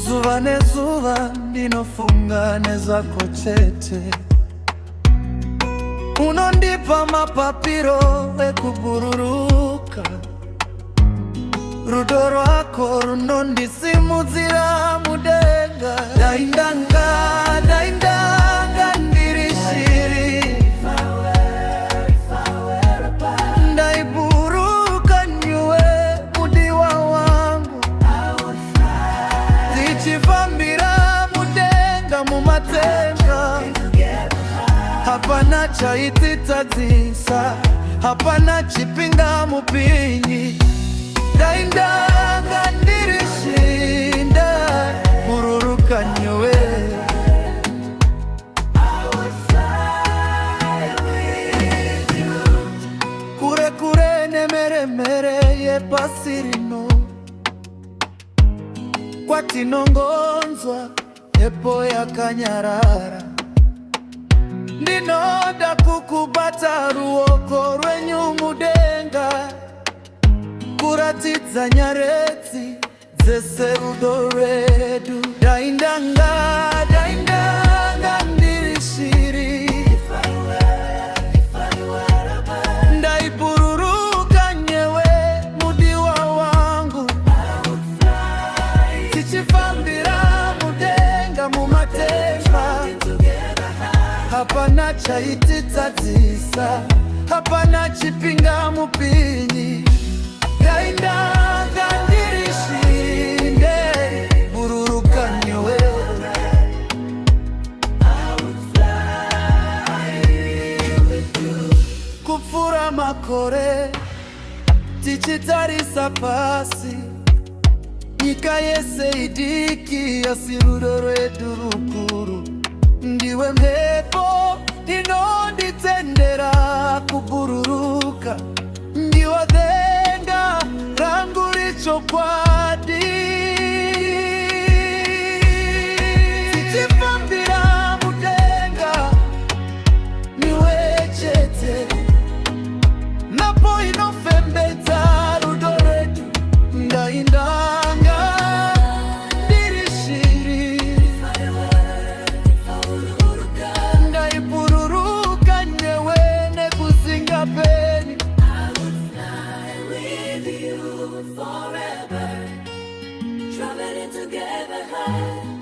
zuva nezuva ndinofunga nezako chete, unondipa mapapiro ekubururuka, rudo rwako runondisimudzira mudenga. Daindanga, daindanga ndiri shiri, ndaiburuka nyuwe mudiwa wangu, tichifambira mudenga mumatenga. Hapana chaititadzisa, hapana chipinga mupinyi. Daindanga ndiri shinda, bururuka nyuwe. Kure kure nemeremere yepasi rino, kwatinongonzwa epo yakanyarara. Ndinoda kukubata ruoko rwenyu mudenga, kuratidza nyaredzi dzese rudo rwedu. Daindanga, daindanga ndiri shiri, ndaibururuka nyewe mudiwa wangu, tichifambira mudenga mumatemba. Hapana chaititadzisa, hapana chipinga mupinyi. Daindanga ndiri shinde, bururuka nyuwe. Kupfura makore tichitarisa pasi, nyika yese idiki asi rudo rwedu rukuru. Ndiwe mhepo inonditendera kubururuka, ndiwe denga rangu richokwadi. Tichifambira mudenga niwe chete, napo inofembedza rudo rwedu. Daindanga ndiri shiri, ndaibururuka nyewe nekuzinga peni. Forever, traveling together high.